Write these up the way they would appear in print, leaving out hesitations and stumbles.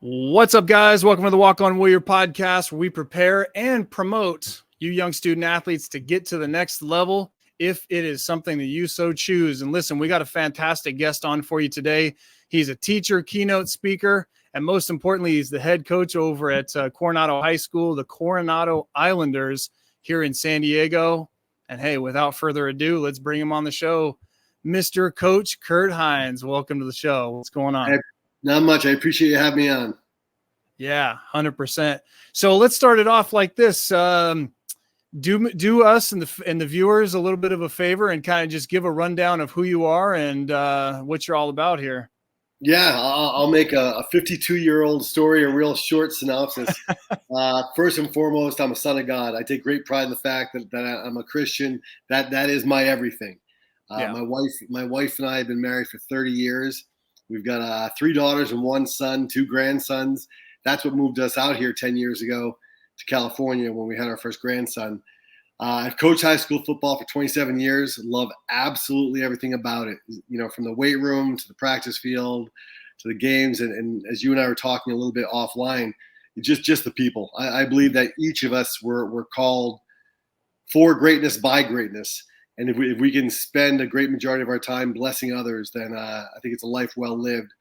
What's up, guys? Welcome to the Walk On Warrior podcast, where we prepare and promote you young student athletes to get to the next level if it is something that you so choose. And listen, we got a fantastic guest on for you today. He's a teacher, keynote speaker, and most importantly, he's the head coach over at Coronado High School, the Coronado Islanders here in San Diego. And hey, without further ado, let's bring him on the show. Mr. Coach Kurt Hines, welcome to the show. What's going on? Hey, not much. I appreciate you having me on. Yeah, 100%. So let's start it off like this. Do us and the viewers a little bit of a favor and kind of just give a rundown of who you are and what you're all about here. Yeah, I'll make a 52-year-old story, a real short synopsis. First and foremost, I'm a son of God. I take great pride in the fact that I'm a Christian. That is my everything. Yeah. My wife and I have been married for 30 years. We've got 3 daughters and 1 son, 2 grandsons. That's what moved us out here 10 years ago to California when we had our first grandson. I've coached high school football for 27 years. Love absolutely everything about it. You know, from the weight room to the practice field to the games. And as you and I were talking a little bit offline, just the people. I believe that each of us were called for greatness by greatness. And if we can spend a great majority of our time blessing others, then I think it's a life well lived.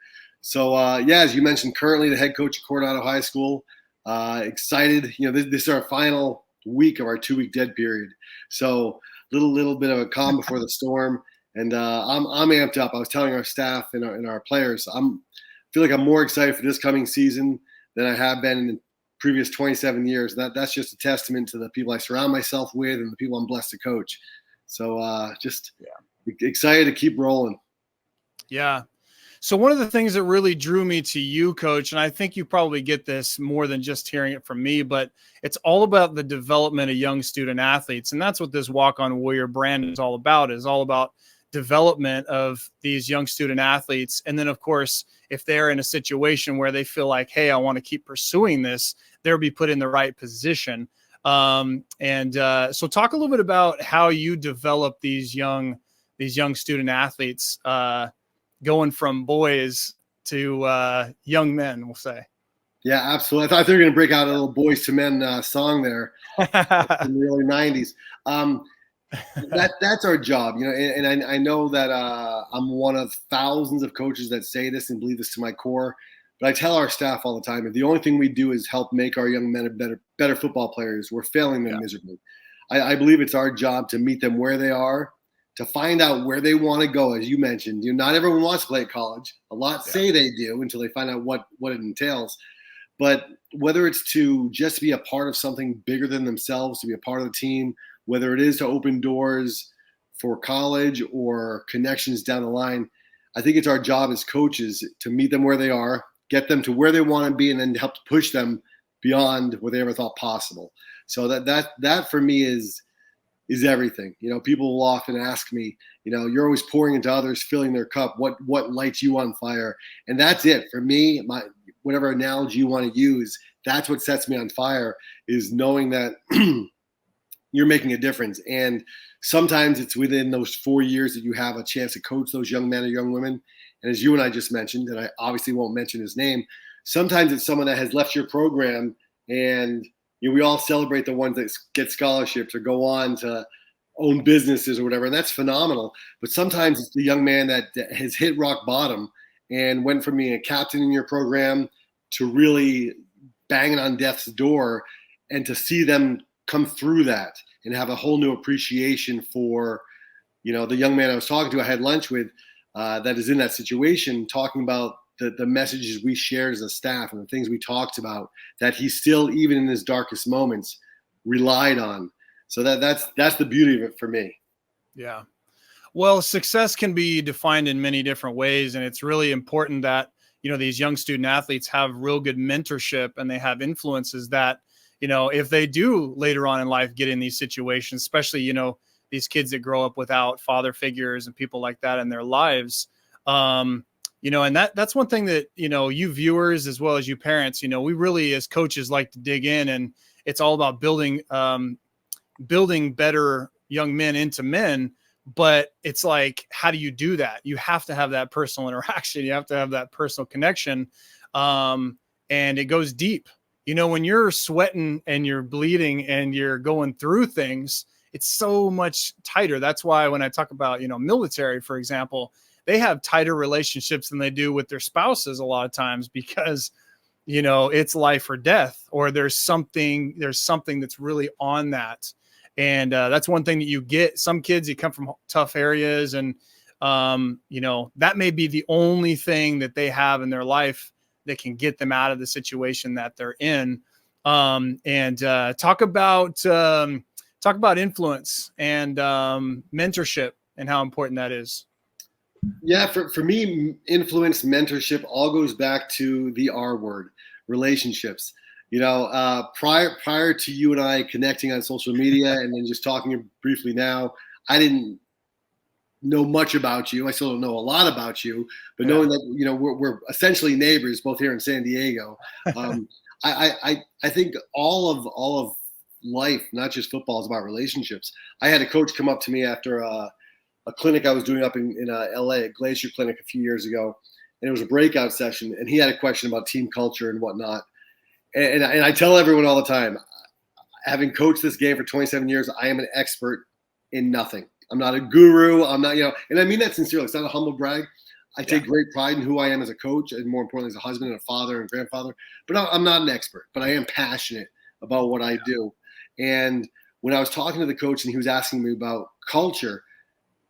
So, as you mentioned, currently the head coach at Coronado High School. Excited. You know, this is our final week of our 2-week dead period. So little bit of a calm before the storm. And I'm amped up. I was telling our staff and our players, feel like I'm more excited for this coming season than I have been in the previous 27 years. That's just a testament to the people I surround myself with and the people I'm blessed to coach. So excited to keep rolling. Yeah. So one of the things that really drew me to you, Coach, and I think you probably get this more than just hearing it from me, but it's all about the development of young student athletes. And that's what this Walk On Warrior brand is all about, development of these young student athletes. And then, of course, if they're in a situation where they feel like, hey, I want to keep pursuing this, they'll be put in the right position. So talk a little bit about how you develop these young student athletes, going from boys to young men, we'll say. Yeah, absolutely. I thought they were going to break out a little Boys to Men song there in the early 90s. That's our job, you know, and I know that I'm one of thousands of coaches that say this and believe this to my core, but I tell our staff all the time, if the only thing we do is help make our young men better football players, we're failing them miserably. I believe it's our job to meet them where they are, to find out where they want to go. As you mentioned, not everyone wants to play at college. A lot say they do until they find out what it entails. But whether it's to just be a part of something bigger than themselves, to be a part of the team, whether it is to open doors for college or connections down the line, I think it's our job as coaches to meet them where they are, get them to where they want to be, and then help to push them beyond what they ever thought possible. So that for me is everything. You know, people will often ask me, you're always pouring into others, filling their cup. What lights you on fire? And that's it for me. Whatever analogy you want to use, that's what sets me on fire, is knowing that you're making a difference. And sometimes it's within those 4 years that you have a chance to coach those young men or young women. And as you and I just mentioned, and I obviously won't mention his name, sometimes it's someone that has left your program, and we all celebrate the ones that get scholarships or go on to own businesses or whatever, and that's phenomenal. But sometimes it's the young man that has hit rock bottom and went from being a captain in your program to really banging on death's door, and to see them come through that and have a whole new appreciation for, the young man I was talking to, I had lunch with, that is in that situation, talking about the messages we shared as a staff and the things we talked about, that he still, even in his darkest moments, relied on. So that's the beauty of it for me. Yeah. Well, success can be defined in many different ways, and it's really important that, these young student athletes have real good mentorship, and they have influences that, if they do later on in life get in these situations, especially, these kids that grow up without father figures and people like that in their lives, and that's one thing that, you viewers as well as you parents, we really as coaches like to dig in, and it's all about building better young men into men. But it's like, how do you do that? You have to have that personal interaction. You have to have that personal connection. and it goes deep. When you're sweating and you're bleeding and you're going through things, it's so much tighter. That's why when I talk about, military, for example, they have tighter relationships than they do with their spouses a lot of times, because, it's life or death, or there's something that's really on that. And that's one thing that you get. Some kids, you come from tough areas, and, that may be the only thing that they have in their life that can get them out of the situation that they're in. And talk about influence and mentorship and how important that is. Yeah, for me, influence, mentorship all goes back to the R word, relationships. Prior to you and I connecting on social media and then just talking briefly now, I didn't know much about you. I still don't know a lot about you, but knowing that we're essentially neighbors both here in San Diego, I think all of life, not just football, is about relationships. I had a coach come up to me after a clinic I was doing up in LA, a Glacier Clinic a few years ago, and it was a breakout session, and he had a question about team culture and whatnot. And I tell everyone all the time, having coached this game for 27 years, I am an expert in nothing. I'm not a guru. I'm not, and I mean that sincerely. It's not a humble brag. I take great pride in who I am as a coach, and more importantly, as a husband and a father and grandfather. But I'm not an expert, but I am passionate about what I do. And when I was talking to the coach and he was asking me about culture,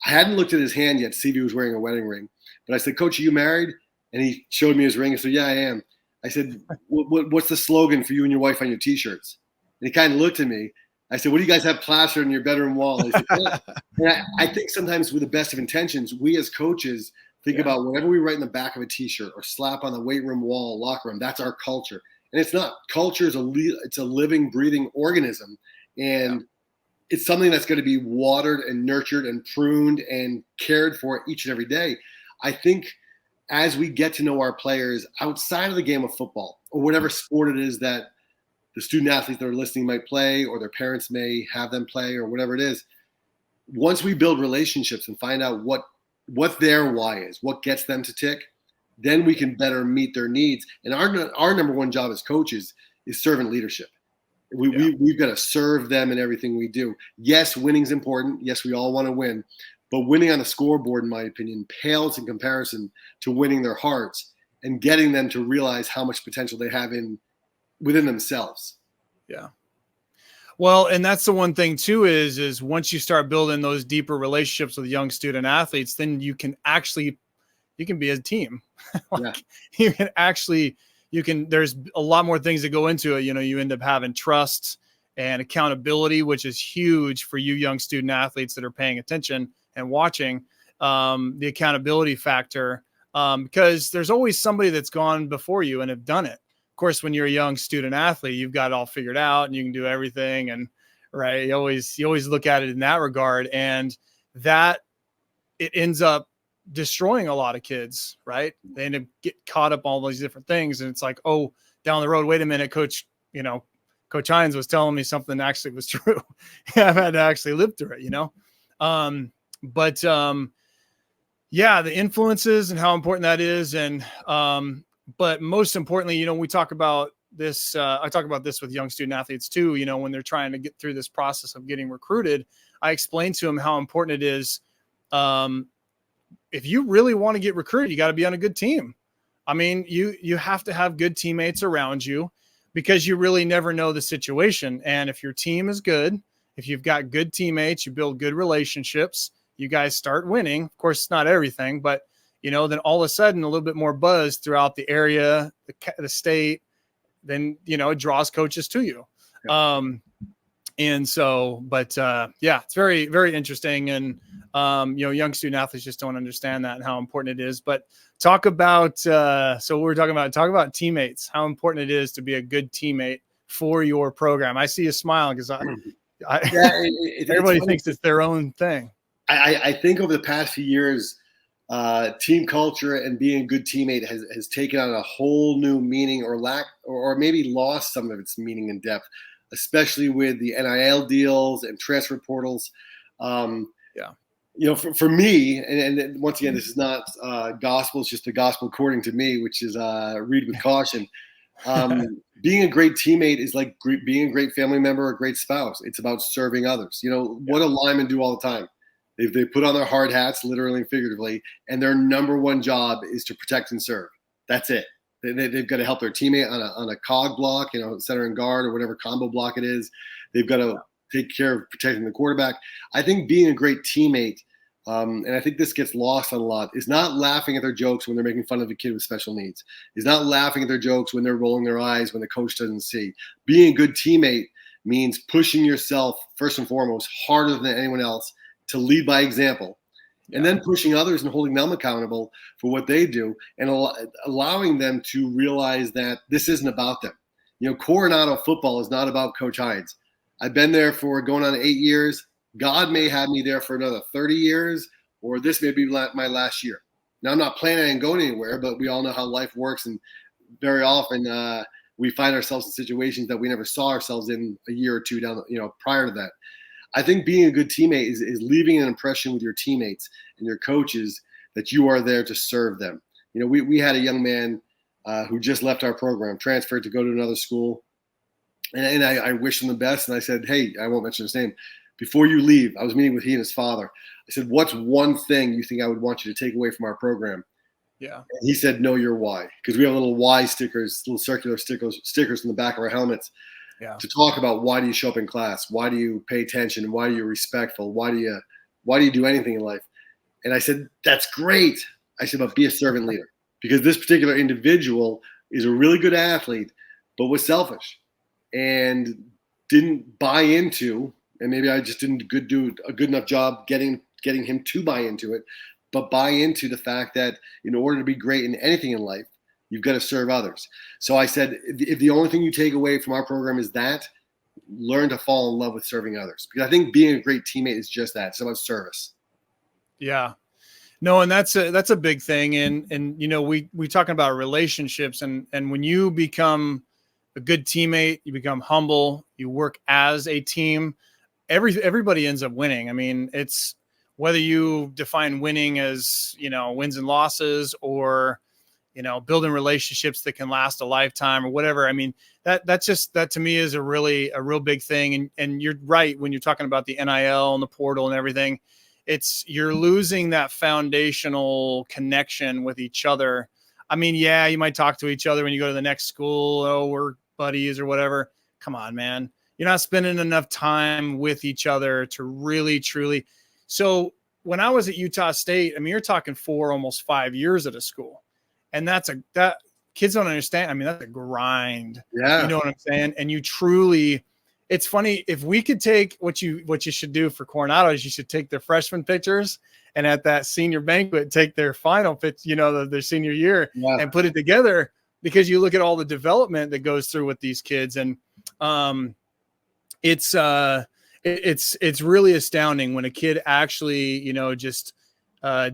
I hadn't looked at his hand yet to see if he was wearing a wedding ring. But I said, Coach, are you married? And he showed me his ring. I said, yeah, I am. I said, what's the slogan for you and your wife on your T-shirts? And he kind of looked at me. I said, what do you guys have plastered on your bedroom wall? Said, and I think sometimes with the best of intentions, we as coaches think about whatever we write in the back of a T-shirt or slap on the weight room wall, locker room, that's our culture. And it's not. Culture is it's a living, breathing organism. And it's something that's going to be watered and nurtured and pruned and cared for each and every day. I think as we get to know our players outside of the game of football or whatever sport it is that the student athletes that are listening might play, or their parents may have them play, or whatever it is, once we build relationships and find out what their why is, what gets them to tick, then we can better meet their needs. And our number one job as coaches is servant leadership. We've got to serve them in everything we do. Yes, winning's important. Yes, we all want to win. But winning on the scoreboard, in my opinion, pales in comparison to winning their hearts and getting them to realize how much potential they have within themselves. Yeah. Well, and that's the one thing too, is once you start building those deeper relationships with young student athletes, then you can be a team. There's a lot more things that go into it. You end up having trust and accountability, which is huge for you young student athletes that are paying attention and watching, the accountability factor, because there's always somebody that's gone before you and have done it. Of course, when you're a young student athlete, you've got it all figured out and you can do everything. And right, you always look at it in that regard, and that it ends up destroying a lot of kids, right? They end up get caught up all these different things. And it's like, oh, down the road, wait a minute, Coach Hines was telling me something that actually was true. I've had to actually live through it, the influences and how important that is. And, but most importantly, we talk about this, I talk about this with young student athletes too, when they're trying to get through this process of getting recruited, I explain to them how important it is. If you really want to get recruited, you got to be on a good team. I mean, you have to have good teammates around you, because you really never know the situation. And if your team is good, if you've got good teammates, you build good relationships, you guys start winning. Of course, it's not everything, but then all of a sudden a little bit more buzz throughout the area, the state, then, it draws coaches to you. And so, it's very, very interesting. And, young student athletes just don't understand that and how important it is. But talk about, talk about teammates, how important it is to be a good teammate for your program. I see you smiling because everybody thinks it's their own thing. I think over the past few years, team culture and being a good teammate has taken on a whole new meaning, or maybe lost some of its meaning and depth, especially with the NIL deals and transfer portals. For me, and once again, this is not gospel, it's just the gospel according to me, which is read with caution. Being a great teammate is like being a great family member or a great spouse. It's about serving others. You know, what do linemen do all the time? They put on their hard hats, literally and figuratively, and their number one job is to protect and serve. That's it. They've got to help their teammate on a cog block, you know, center and guard or whatever combo block it is. They've got to take care of protecting the quarterback. I think being a great teammate, and I think this gets lost on a lot, is not laughing at their jokes when they're making fun of a kid with special needs. Is not laughing at their jokes when they're rolling their eyes when the coach doesn't see. Being a good teammate means pushing yourself, first and foremost, harder than anyone else to lead by example. And then pushing others and holding them accountable for what they do and allowing them to realize that this isn't about them. You know, Coronado football is not about Coach Hines. I've been there for going on 8 years. God may have me there for another 30 years, or this may be my last year. Now, I'm not planning on going anywhere, but we all know how life works. And very often we find ourselves in situations that we never saw ourselves in a year or two down, you know, prior to that. I think being a good teammate is leaving an impression with your teammates and your coaches that you are there to serve them. You know, we had a young man who just left our program, transferred to go to another school. And I wish him the best. And I said, hey, I won't mention his name. Before you leave, I was meeting with he and his father. I said, what's one thing you think I would want you to take away from our program? Yeah. And he said, know your why. Because we have little why stickers, little circular stickers in the back of our helmets. Yeah. To talk about why do you show up in class? Why do you pay attention? Why are you respectful? Why do you do anything in life? And I said, that's great. I said, but be a servant leader, because this particular individual is a really good athlete, but was selfish and didn't buy into, and maybe I just didn't do a good enough job getting him to buy into it, but buy into the fact that in order to be great in anything in life, you've got to serve others. So I said, if the only thing you take away from our program is that, learn to fall in love with serving others. Because I think being a great teammate is just that. It's about service. Yeah. No, and that's a big thing. And you know, we talking about relationships, and when you become a good teammate, you become humble, you work as a team, everybody ends up winning. I mean, it's whether you define winning as, you know, wins and losses, or, you know, building relationships that can last a lifetime or whatever. I mean, that to me is a real big thing. And you're right. When you're talking about the NIL and the portal and everything, you're losing that foundational connection with each other. I mean, yeah, you might talk to each other when you go to the next school. Oh, we're buddies or whatever. Come on, man. You're not spending enough time with each other to really, truly. So when I was at Utah State, I mean, you're talking almost 5 years at a school. And that kids don't understand. I mean, that's a grind. Yeah. You know what I'm saying? And you truly, it's funny, if we could take what you should do for Coronado is you should take their freshman pictures, and at that senior banquet, take their final pitch, you know, their senior year, and put it together, because you look at all the development that goes through with these kids. And it's really astounding when a kid actually, you know, just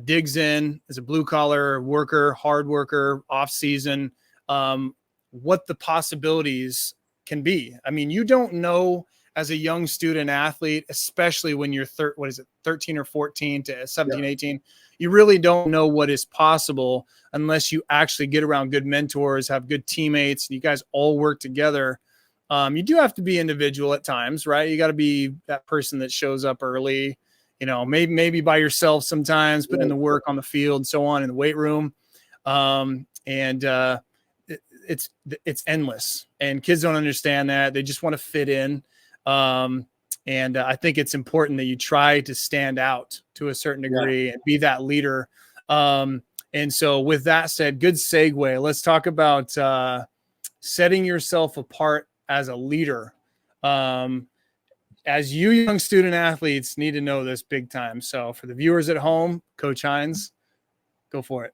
digs in as a blue collar worker, hard worker, off season, what the possibilities can be. I mean, you don't know as a young student athlete, especially when you're 13 or 14 to 17, 18, you really don't know what is possible unless you actually get around good mentors, have good teammates, and you guys all work together. You do have to be individual at times, right? You got to be that person that shows up early, you know, maybe by yourself sometimes, put in the work on the field, so on, in the weight room. It's endless, and kids don't understand that. They just want to fit in. I think it's important that you try to stand out to a certain degree and be that leader. And so with that said, good segue. Let's talk about setting yourself apart as a leader. As you young student athletes need to know this big time. So for the viewers at home, Coach Hines, go for it.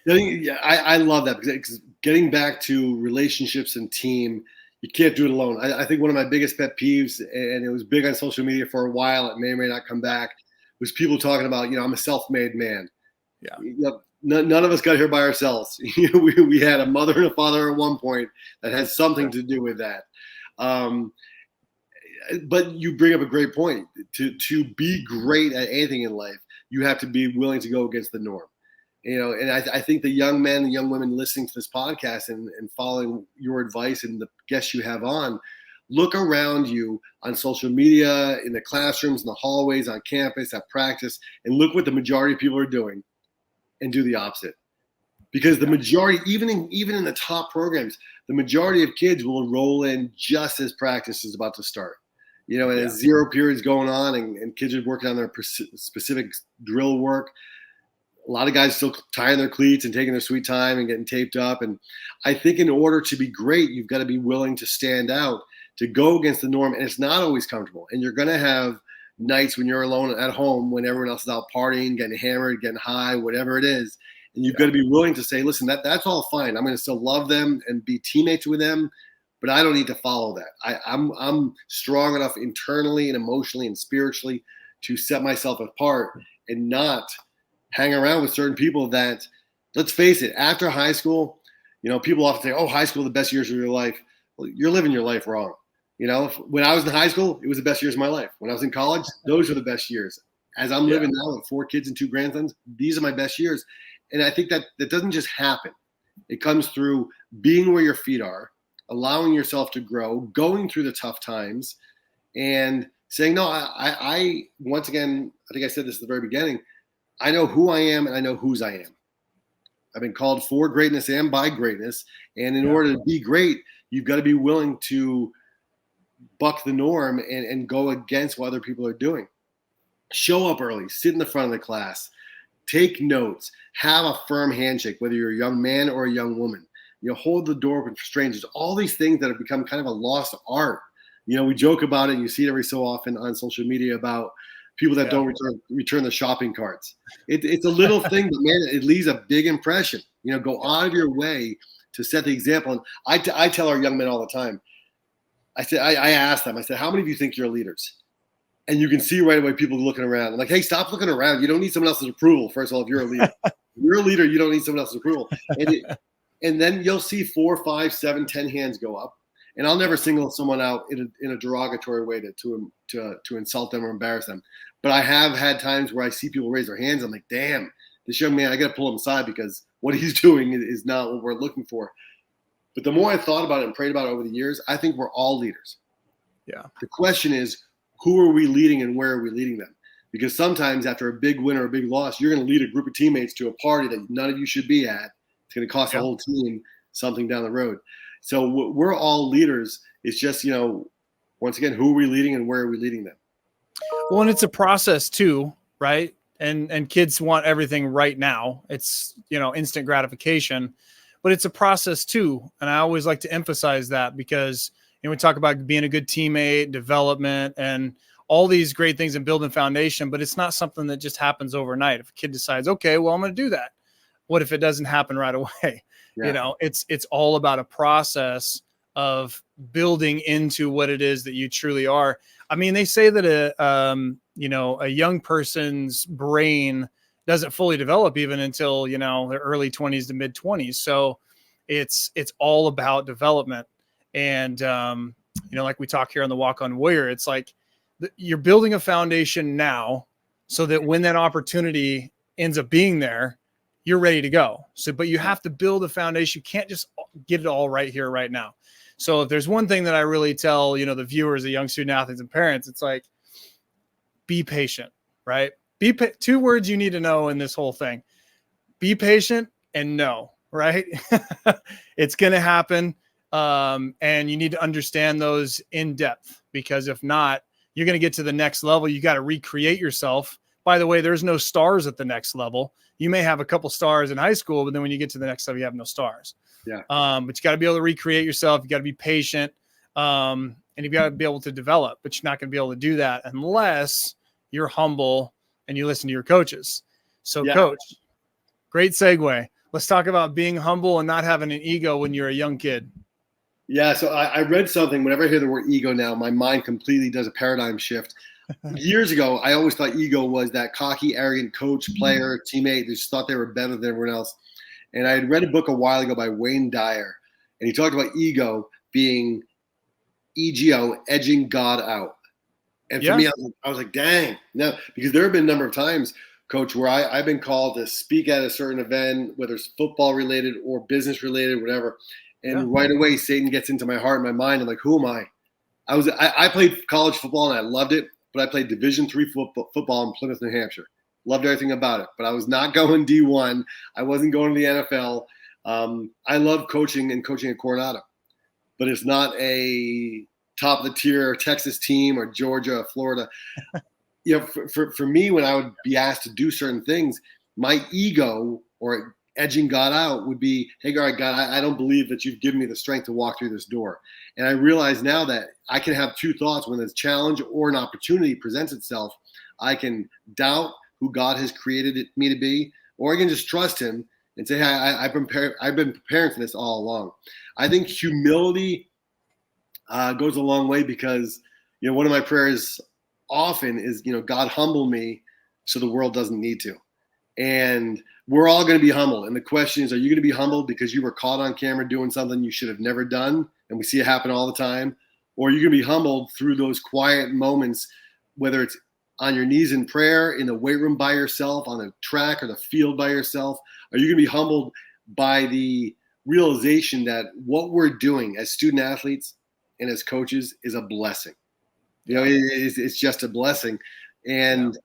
Yeah, I love that, because getting back to relationships and team, you can't do it alone. I think one of my biggest pet peeves, and it was big on social media for a while, it may or may not come back, was people talking about, you know, I'm a self-made man. Yeah. You know, none of us got here by ourselves. we had a mother and a father at one point that had something to do with that. But you bring up a great point. To be great at anything in life, you have to be willing to go against the norm. And I think the young men and young women listening to this podcast and following your advice and the guests you have on, look around you on social media, in the classrooms, in the hallways, on campus, at practice, and look what the majority of people are doing and do the opposite. Because the majority, even in the top programs, the majority of kids will roll in just as practice is about to start. And as zero periods going on and kids are working on their specific drill work, a lot of guys still tying their cleats and taking their sweet time and getting taped up. And I think in order to be great, you've got to be willing to stand out, to go against the norm. And it's not always comfortable. And you're going to have nights when you're alone at home, when everyone else is out partying, getting hammered, getting high, whatever it is. And you've got to be willing to say, listen, that's all fine. I'm going to still love them and be teammates with them, but I don't need to follow that. I'm strong enough internally and emotionally and spiritually to set myself apart and not hang around with certain people that, let's face it, after high school, people often say, oh, high school, the best years of your life. Well, you're living your life wrong. When I was in high school, it was the best years of my life. When I was in college, those were the best years. As I'm living now with 4 kids and 2 grandsons, these are my best years. And I think that doesn't just happen. It comes through being where your feet are, allowing yourself to grow, going through the tough times, and saying, no, I once again, I think I said this at the very beginning, I know who I am and I know whose I am. I've been called for greatness and by greatness. And in order to be great, you've got to be willing to buck the norm and go against what other people are doing. Show up early, sit in the front of the class, take notes, have a firm handshake, whether you're a young man or a young woman. Hold the door open for strangers. All these things that have become kind of a lost art. We joke about it, and you see it every so often on social media about people that don't return the shopping carts. It's a little thing, but man, it leaves a big impression. Go out of your way to set the example. And I tell our young men all the time, I ask them, I said, how many of you think you're leaders? And you can see right away people looking around. I'm like, hey, stop looking around. You don't need someone else's approval. First of all, if you're a leader, you're a leader, you don't need someone else's approval. And then you'll see 4, 5, 7, 10 hands go up. And I'll never single someone out in a derogatory way to insult them or embarrass them. But I have had times where I see people raise their hands. I'm like, damn, this young man, I got to pull him aside because what he's doing is not what we're looking for. But the more I thought about it and prayed about it over the years, I think we're all leaders. Yeah. The question is, who are we leading and where are we leading them? Because sometimes after a big win or a big loss, you're going to lead a group of teammates to a party that none of you should be at. It's going to cost the whole team something down the road. So we're all leaders. It's just, once again, who are we leading and where are we leading them? Well, and it's a process too, right? And kids want everything right now. It's, instant gratification, but it's a process too. And I always like to emphasize that because, we talk about being a good teammate, development, and all these great things and building foundation, but it's not something that just happens overnight. If a kid decides, okay, well, I'm going to do that. What if it doesn't happen right away? Yeah. It's all about a process of building into what it is that you truly are. I mean, they say that a young person's brain doesn't fully develop even until, their early 20s to mid 20s. So it's all about development. And, like we talk here on the Walk On Warrior, it's like you're building a foundation now so that when that opportunity ends up being there, you're ready to go. So, but you have to build a foundation. You can't just get it all right here, right now. So if there's one thing that I really tell, the viewers, the young student athletes and parents, it's like, be patient, right? 2 words you need to know in this whole thing: be patient and know, right? It's going to happen. And you need to understand those in depth, because if not, you're going to get to the next level. You got to recreate yourself. By the way, there's no stars at the next level. You may have a couple stars in high school, but then when you get to the next level, you have no stars. Yeah. But you got to be able to recreate yourself. You got to be patient. And you got to be able to develop, but you're not going to be able to do that unless you're humble and you listen to your coaches. So Coach, great segue. Let's talk about being humble and not having an ego when you're a young kid. Yeah, so I read something. Whenever I hear the word ego now, my mind completely does a paradigm shift. Years ago, I always thought ego was that cocky, arrogant coach, player, teammate that just thought they were better than everyone else. And I had read a book a while ago by Wayne Dyer, and he talked about ego being EGO, edging God out. And for me, I was like, dang. Now, because there have been a number of times Coach, where I've been called to speak at a certain event, whether it's football related or business related, whatever. And right away, Satan gets into my heart and my mind. I'm like, who am I? I played college football and I loved it, but I played Division III football in Plymouth, New Hampshire. Loved everything about it, but I was not going D1. I wasn't going to the NFL. I love coaching and coaching at Coronado, but it's not a top of the tier Texas team or Georgia or Florida. You know, for me, when I would be asked to do certain things, my ego or edging God out would be, hey, God, I don't believe that you've given me the strength to walk through this door. And I realize now that I can have two thoughts when a challenge or an opportunity presents itself. I can doubt who God has created me to be, or I can just trust him and say, hey, I've been preparing for this all along. I think humility goes a long way because, you know, one of my prayers often is, you know, God, humble me so the world doesn't need to. And we're all going to be humbled. And the question is, are you going to be humbled because you were caught on camera doing something you should have never done? And we see it happen all the time. Or are you going to be humbled through those quiet moments, whether it's on your knees in prayer, in the weight room by yourself, on a track or the field by yourself? Are you going to be humbled by the realization that what we're doing as student athletes and as coaches is a blessing? You know, it's just a blessing. And,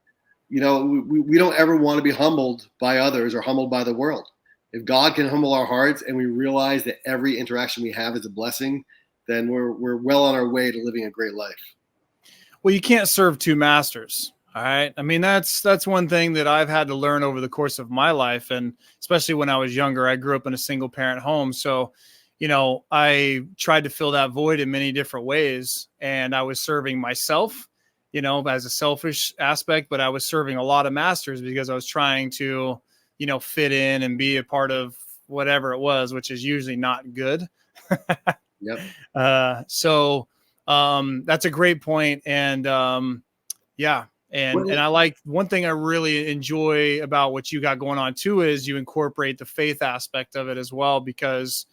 you know, we don't ever want to be humbled by others or humbled by the world. If God can humble our hearts and we realize that every interaction we have is a blessing, then we're well on our way to living a great life. Well, you can't serve two masters. All right. I mean, that's one thing that I've had to learn over the course of my life. And especially when I was younger, I grew up in a single parent home. So, you know, I tried to fill that void in many different ways. And I was serving myself, you know, as a selfish aspect, but I was serving a lot of masters because I was trying to, you know, fit in and be a part of whatever it was, which is usually not good. So that's a great point. And and I like one thing I really enjoy about what you got going on too is you incorporate the faith aspect of it as well, because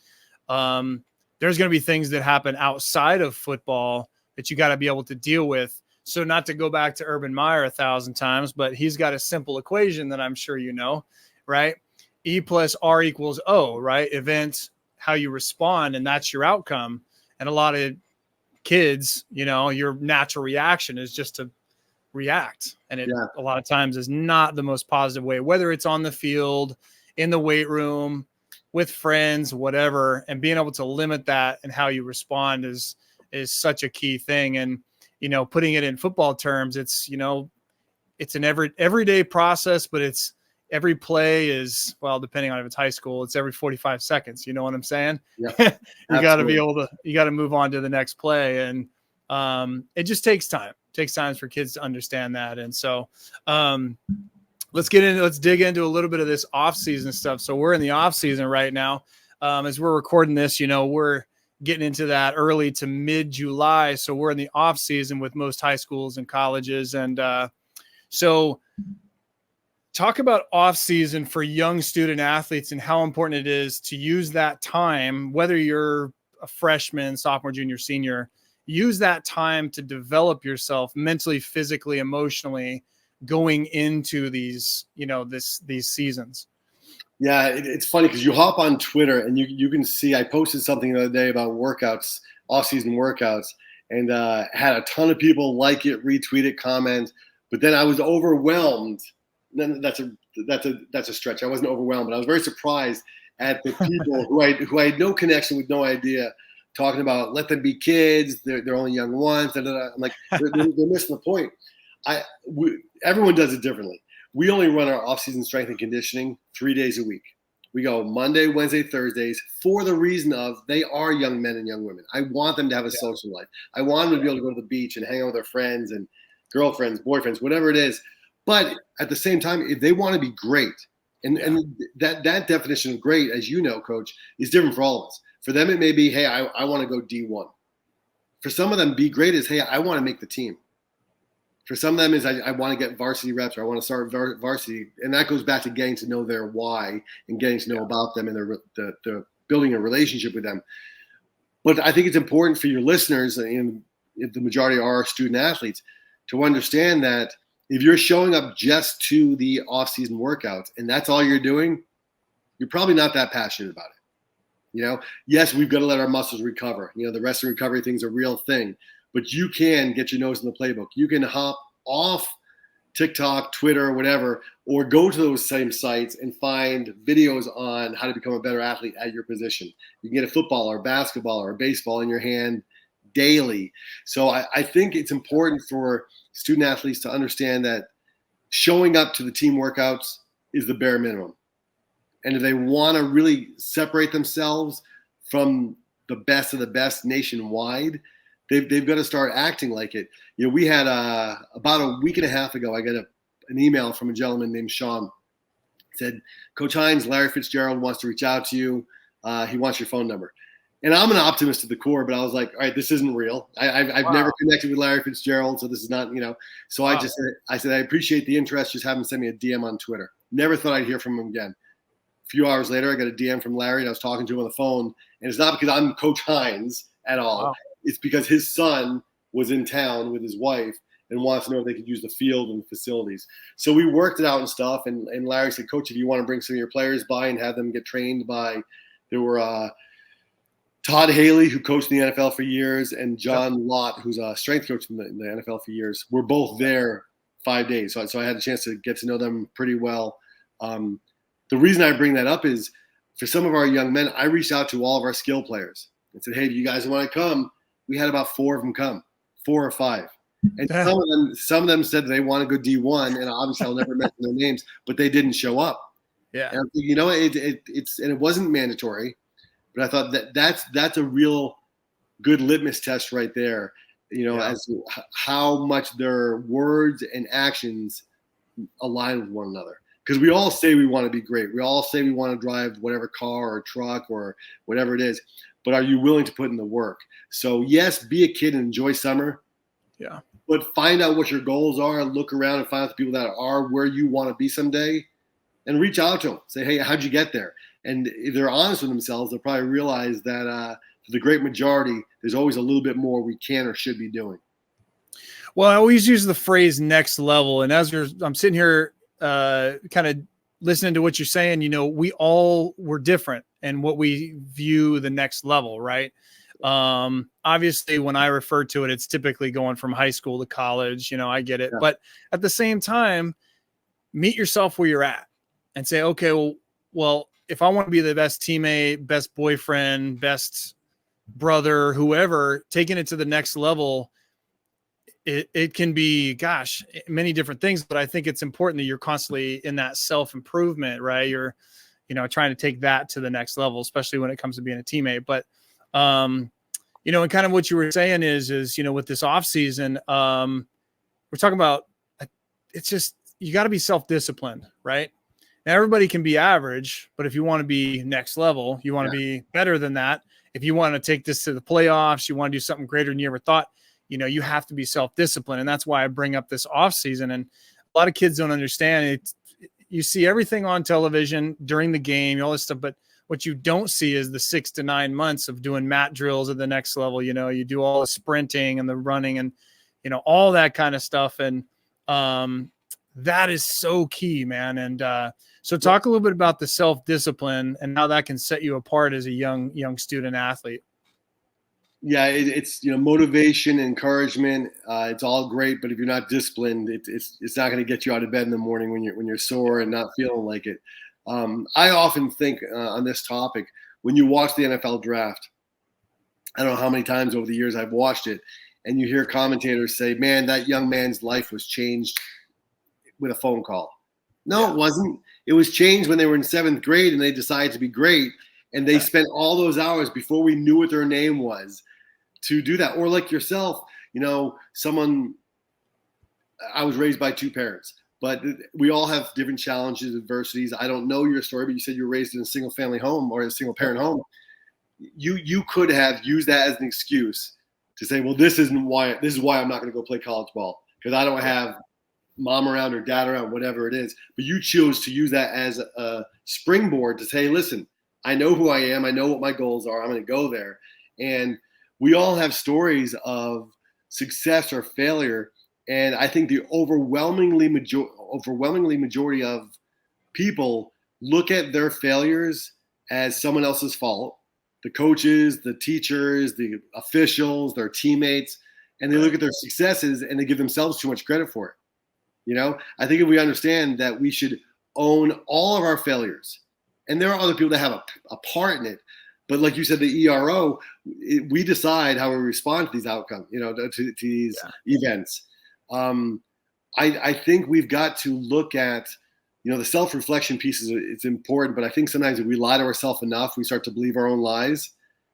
there's going to be things that happen outside of football that you got to be able to deal with. So not to go back to Urban Meyer 1,000 times, but he's got a simple equation that I'm sure you know, right? E plus R equals O, right? Event, how you respond, and that's your outcome. And a lot of kids, you know, your natural reaction is just to react. And it a lot of times is not the most positive way, whether it's on the field, in the weight room, with friends, whatever. And being able to limit that and how you respond is such a key thing. And, you know, putting it in football terms, it's, you know, it's an everyday process, but it's every play is, well, depending on if it's high school, it's every 45 seconds. You know what I'm saying? Yeah, you got to be able to, you got to move on to the next play. And it just takes time. It takes time for kids to understand that. And so let's dig into a little bit of this off season stuff. So we're in the off season right now. As we're recording this, you know, we're getting into that early to mid July. So we're in the off season with most high schools and colleges. And so talk about off season for young student athletes and how important it is to use that time, whether you're a freshman, sophomore, junior, senior, use that time to develop yourself mentally, physically, emotionally going into these, you know, these seasons. Yeah, it's funny because you hop on Twitter and you can see I posted something the other day about workouts, off-season workouts, and had a ton of people like it, retweet it, comment. But then I was overwhelmed. Then that's a stretch. I wasn't overwhelmed, but I was very surprised at the people who I had no connection with, no idea, talking about let them be kids. They're only young ones. I'm like, they're missing the point. Everyone does it differently. We only run our off-season strength and conditioning 3 days a week. We go Monday, Wednesday, Thursdays for the reason of they are young men and young women. I want them to have a social life. I want them to be able to go to the beach and hang out with their friends and girlfriends, boyfriends, whatever it is. But at the same time, if they want to be great, and that definition of great, as you know, Coach, is different for all of us. For them, it may be, hey, I want to go D1. For some of them, be great is, hey, I want to make the team. For some of them is I want to get varsity reps or I want to start varsity. And that goes back to getting to know their why and getting to know about them and the building a relationship with them. But I think it's important for your listeners, and the majority are student athletes, to understand that if you're showing up just to the off-season workouts and that's all you're doing, you're probably not that passionate about it. Yes, we've got to let our muscles recover. The rest of recovery thing's a real thing, but you can get your nose in the playbook. You can hop off TikTok, Twitter, whatever, or go to those same sites and find videos on how to become a better athlete at your position. You can get a football or basketball or baseball in your hand daily. So I think it's important for student athletes to understand that showing up to the team workouts is the bare minimum. And if they want to really separate themselves from the best of the best nationwide, they've got to start acting like it. We had about a week and a half ago, I got an email from a gentleman named Sean. He said, Coach Hines, Larry Fitzgerald wants to reach out to you. He wants your phone number. And I'm an optimist to the core, but I was like, all right, this isn't real. I've never connected with Larry Fitzgerald, so this is not, So wow. I said, I appreciate the interest. Just have him send me a DM on Twitter. Never thought I'd hear from him again. A few hours later, I got a DM from Larry, and I was talking to him on the phone. And it's not because I'm Coach Hines at all. Wow. It's because his son was in town with his wife and wants to know if they could use the field and the facilities. So we worked it out and stuff. And Larry said, Coach, if you want to bring some of your players by and have them get trained by, there were Todd Haley, who coached in the NFL for years, and John Lott, who's a strength coach in the NFL for years. We're both there 5 days. So I had a chance to get to know them pretty well. The reason I bring that up is for some of our young men, I reached out to all of our skill players and said, hey, do you guys want to come? We had about 4 of them come, 4 or 5. And some of them said they want to go D1, and obviously I'll never mention their names, but they didn't show up. Yeah. And it wasn't mandatory, but I thought that's a real good litmus test right there, as to how much their words and actions align with one another. Because we all say we want to be great. We all say we want to drive whatever car or truck or whatever it is. But are you willing to put in the work? So, yes, be a kid and enjoy summer. Yeah. But find out what your goals are. Look around and find out the people that are where you want to be someday. And reach out to them. Say, hey, how'd you get there? And if they're honest with themselves, they'll probably realize that for the great majority, there's always a little bit more we can or should be doing. Well, I always use the phrase next level. And I'm sitting here kind of listening to what you're saying, we all were different and what we view the next level, right? Obviously, when I refer to it, it's typically going from high school to college. I get it. Yeah. But at the same time, meet yourself where you're at and say, okay, well, if I want to be the best teammate, best boyfriend, best brother, whoever, taking it to the next level, it can be, many different things, but I think it's important that you're constantly in that self-improvement, right? You're, trying to take that to the next level, especially when it comes to being a teammate. But, and kind of what you were saying is, with this off season, we're talking about, it's just, you got to be self-disciplined, right? Now everybody can be average, but if you want to be next level, you want to be better than that. If you want to take this to the playoffs, you want to do something greater than you ever thought, you have to be self-disciplined. And that's why I bring up this off season. And a lot of kids don't understand it. You see everything on television during the game, all this stuff, but what you don't see is the 6 to 9 months of doing mat drills at the next level. You do all the sprinting and the running and, all that kind of stuff. And that is so key, man. And so talk a little bit about the self-discipline and how that can set you apart as a young student athlete. Yeah, it's motivation, encouragement. It's all great, but if you're not disciplined, it's not going to get you out of bed in the morning when you're sore and not feeling like it. I often think on this topic, when you watch the NFL draft, I don't know how many times over the years I've watched it, and you hear commentators say, "Man, that young man's life was changed with a phone call." No, it wasn't. It was changed when they were in 7th grade and they decided to be great, and they spent all those hours before we knew what their name was to do that. Or like yourself, I was raised by 2 parents, but we all have different challenges, adversities. I don't know your story, but you said you were raised in a single family home or a single parent home. You could have used that as an excuse to say, well, this is why I'm not going to go play college ball because I don't have mom around or dad around, whatever it is. But you chose to use that as a springboard to say, listen, I know who I am. I know what my goals are. I'm going to go there. And we all have stories of success or failure And I think the overwhelmingly majority of people look at their failures as someone else's fault. The coaches, the teachers, the officials, their teammates, and they look at their successes and they give themselves too much credit for it. You know, I think if we understand that we should own all of our failures, and there are other people that have a part in it, but like you said, the ERO, we decide how we respond to these outcomes, you know, to these events. I think we've got to look at, you know, the self-reflection piece it's important, but I think sometimes if we lie to ourselves enough, we start to believe our own lies.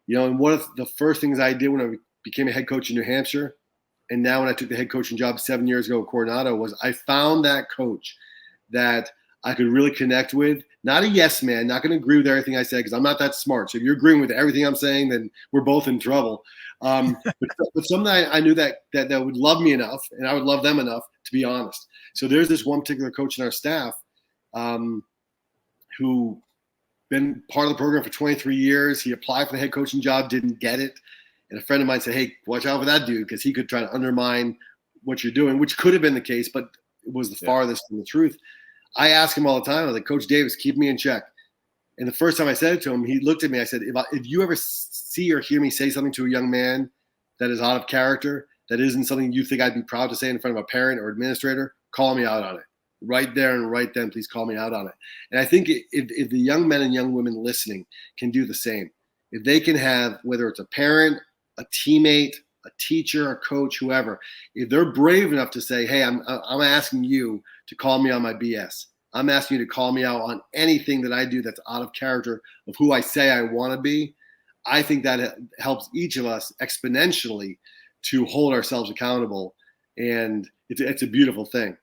You know, and one of the first things I did when I became a head coach in New Hampshire, and now when I took the head coaching job 7 years ago at Coronado, was I found that coach that I could really connect with. Not a yes man, not going to agree with everything I said because I'm not that smart. So if you're agreeing with everything I'm saying, then we're both in trouble. But someone I knew that would love me enough, and I would love them enough to be honest. So there's this one particular coach in our staff who been part of the program for 23 years. He applied for the head coaching job, didn't get it. And a friend of mine said, hey, watch out for that dude because he could try to undermine what you're doing, which could have been the case, but it was the farthest from the truth. I ask him all the time, I was like, Coach Davis, keep me in check. And the first time I said it to him, he looked at me. I said, if you ever see or hear me say something to a young man that is out of character, that isn't something you think I'd be proud to say in front of a parent or administrator, call me out on it. Right there and right then, please call me out on it. And I think if the young men and young women listening can do the same, if they can have, whether it's a parent, a teammate, a teacher, a coach, whoever, if they're brave enough to say, hey, I'm asking you to call me on my BS. I'm asking you to call me out on anything that I do that's out of character of who I say I want to be. I think that helps each of us exponentially to hold ourselves accountable. And it's a beautiful thing.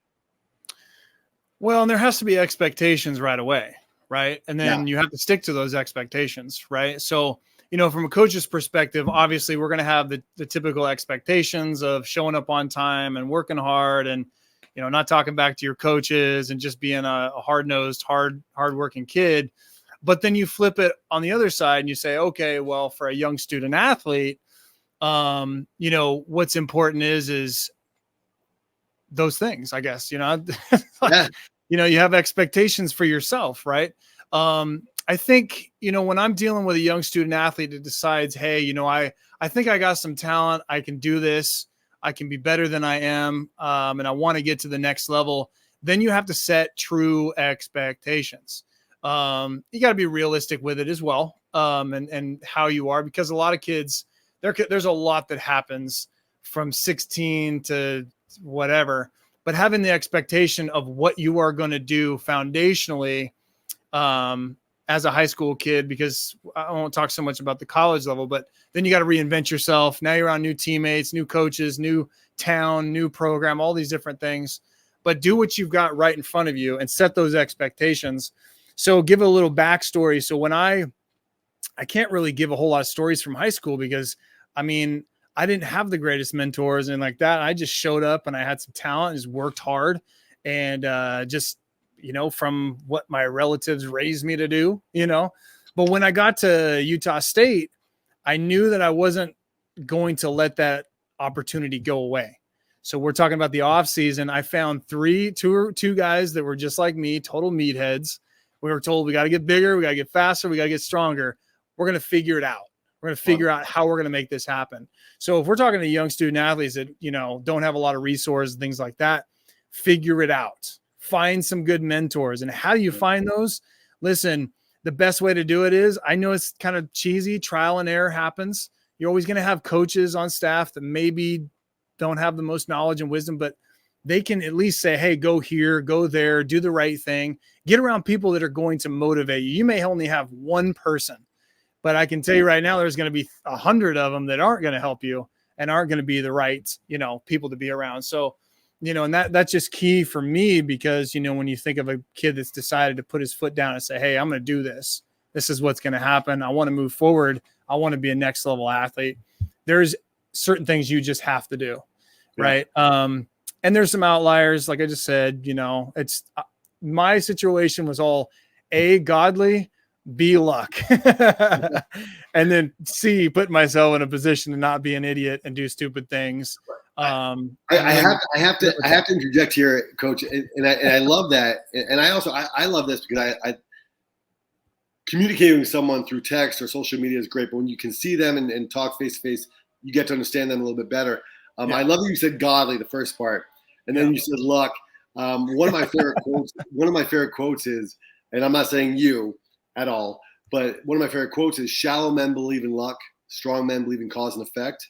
Well, and there has to be expectations right away, right? And then you have to stick to those expectations, right? So, you know, from a coach's perspective, obviously we're going to have the typical expectations of showing up on time and working hard and, you know, not talking back to your coaches and just being a hard-nosed, hard-working kid. But then you flip it on the other side and you say, okay, well, for a young student athlete, you know, what's important is those things, I guess, you know, you know, you have expectations for yourself, right? I think, you know, when I'm dealing with a young student athlete that decides, hey, you know, I think I got some talent. I can do this. I can be better than I am. And I want to get to the next level. Then you have to set true expectations. You got to be realistic with it as well. And how you are, because a lot of kids, there's a lot that happens from 16 to whatever, but having the expectation of what you are going to do foundationally, as a high school kid, because I won't talk so much about the college level, but then you got to reinvent yourself. Now you're on new teammates, new coaches, new town, new program, all these different things, but do what you've got right in front of you and set those expectations. So give a little backstory. So when I can't really give a whole lot of stories from high school because I mean, I didn't have the greatest mentors and like that. I just showed up and I had some talent and just worked hard and just, you know, from what my relatives raised me to do, you know. But when I got to Utah State, I knew that I wasn't going to let that opportunity go away. So we're talking about the off season. I found two guys that were just like me, total meatheads. We were told we got to get bigger, we got to get faster, we got to get stronger. We're going to figure it out. We're going to figure out how we're going to make this happen. So if we're talking to young student athletes that, you know, don't have a lot of resources, things like that, figure it out. Find some good mentors. And how do you find those? Listen, the best way to do it is, I know it's kind of cheesy, trial and error happens. You're always going to have coaches on staff that maybe don't have the most knowledge and wisdom, but they can at least say, hey, go here, go there, do the right thing. Get around people that are going to motivate you. You may only have one person, but I can tell you right now, there's going to be 100 of them that aren't going to help you and aren't going to be the right, you know, people to be around. So, you know, and that's just key for me because, you know, when you think of a kid that's decided to put his foot down and say, hey, I'm going to do this. This is what's going to happen. I want to move forward. I want to be a next level athlete. There's certain things you just have to do. Right. And there's some outliers. Like I just said, you know, it's my situation was all A, godly, B, luck. And then C, put myself in a position to not be an idiot and do stupid things. I have to interject here, Coach, and I love that, and I love this because I communicating with someone through text or social media is great, but when you can see them and talk face to face, you get to understand them a little bit better. I love that you said godly, the first part, and then you said luck. One of my favorite quotes is, and I'm not saying you at all, but one of my favorite quotes is, "Shallow men believe in luck, strong men believe in cause and effect."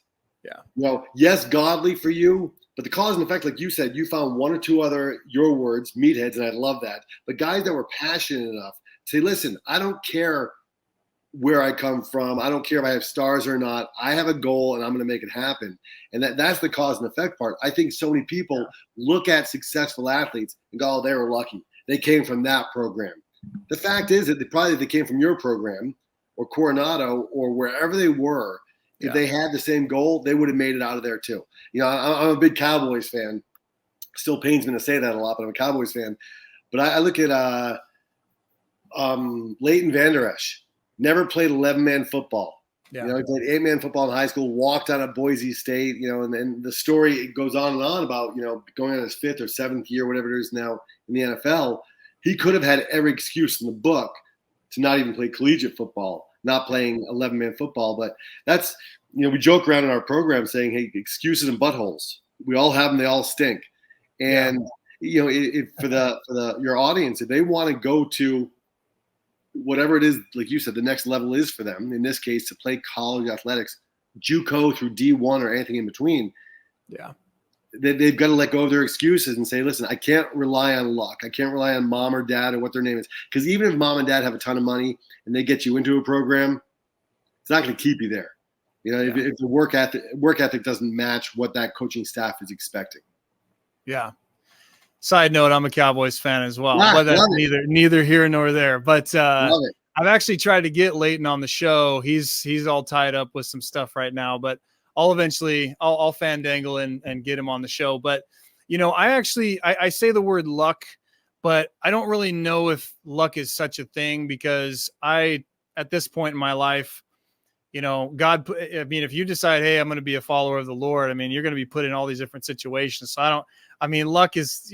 Yeah. Yes, godly for you, but the cause and effect, like you said, you found one or two other, your words, meatheads, and I love that. But guys that were passionate enough to say, listen, I don't care where I come from. I don't care if I have stars or not. I have a goal and I'm going to make it happen. And that's the cause and effect part. I think so many people look at successful athletes and go, oh, they were lucky. They came from that program. The fact is that they came from your program or Coronado or wherever they were. If they had the same goal, they would have made it out of there too. I'm a big Cowboys fan. Still pains me to say that a lot, but I'm a Cowboys fan. But I look at Leighton Vander Esch. Never played 11-man football. Yeah. He played 8-man football in high school, walked out of Boise State, and then the story, it goes on and on about, going on his 5th or 7th year, whatever it is now in the NFL. He could have had every excuse in the book to not even play collegiate football, not playing 11-man football. But that's, we joke around in our program saying, hey, excuses and buttholes. We all have them. They all stink. And, if for your audience, if they want to go to whatever it is, like you said, the next level is for them, in this case, to play college athletics, JUCO through D1 or anything in between. Yeah. They've got to let go of their excuses and say, listen, I can't rely on luck. I can't rely on mom or dad or what their name is. Because even if mom and dad have a ton of money and they get you into a program, it's not going to keep you there. If the work ethic doesn't match what that coaching staff is expecting. Yeah. Side note, I'm a Cowboys fan as well, but that's neither here nor there. But I've actually tried to get Leighton on the show. He's all tied up with some stuff right now, but I'll fandangle and get him on the show. But, I say the word luck, but I don't really know if luck is such a thing because at this point in my life, God, if you decide, hey, I'm going to be a follower of the Lord, you're going to be put in all these different situations. So luck is,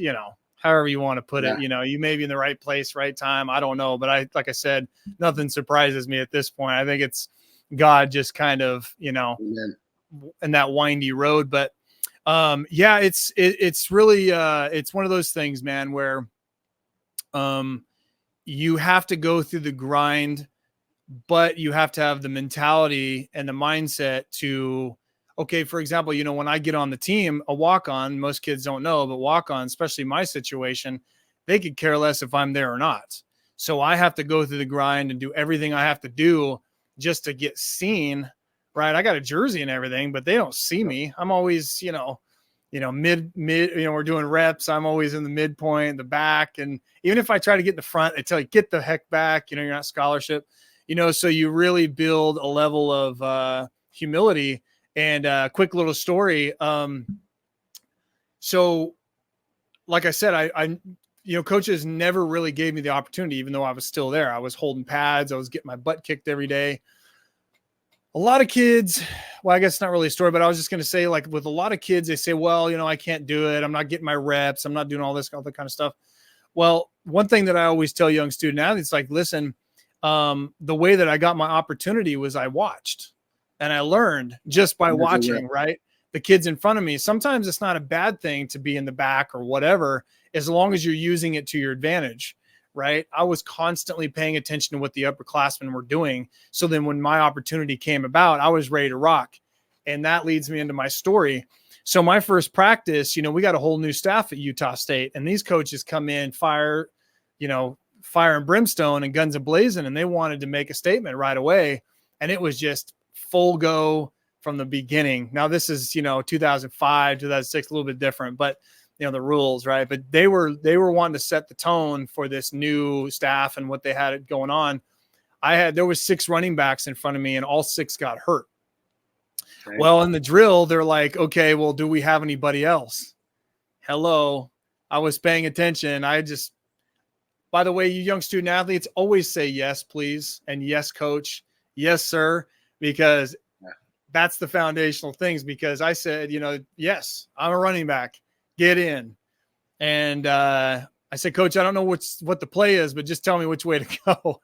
however you want to put it, you may be in the right place, right time. I don't know. But like I said, nothing surprises me at this point. I think it's God just kind of, Amen. In that windy road. But it's really, it's one of those things, man, where you have to go through the grind, but you have to have the mentality and the mindset to, okay, for example, when I get on the team, a walk-on, most kids don't know, but walk-on, especially my situation, they could care less if I'm there or not. So I have to go through the grind and do everything I have to do just to get seen, right? I got a jersey and everything, but they don't see me. I'm always, mid, we're doing reps. I'm always in the midpoint, the back. And even if I try to get in the front, they tell you, get the heck back, you're not scholarship, so you really build a level of humility. And a quick little story. So like I said, I coaches never really gave me the opportunity, even though I was still there. I was holding pads. I was getting my butt kicked every day. A lot of kids, well, I guess it's not really a story, but I was just going to say, like with a lot of kids, they say, well, I can't do it. I'm not getting my reps. I'm not doing all that kind of stuff. Well, one thing that I always tell young student athletes, like, listen, the way that I got my opportunity was I watched. And I learned just by watching, right? The kids in front of me. Sometimes it's not a bad thing to be in the back or whatever, as long as you're using it to your advantage, right? I was constantly paying attention to what the upperclassmen were doing. So then when my opportunity came about, I was ready to rock. And that leads me into my story. So my first practice, we got a whole new staff at Utah State, and these coaches come in, fire and brimstone and guns a-blazing, and they wanted to make a statement right away. And it was just full go from the beginning. Now this is, 2005, 2006, a little bit different, but the rules, right? But they were wanting to set the tone for this new staff and what they had going on. There was 6 running backs in front of me and all 6 got hurt. Okay. Well, in the drill, they're like, okay, well, do we have anybody else? Hello. I was paying attention. By the way, you young student athletes, always say yes, please. And yes, coach. Yes, sir. Because that's the foundational things, because I said, yes, I'm a running back, get in. And I said, Coach, I don't know what the play is, but just tell me which way to go.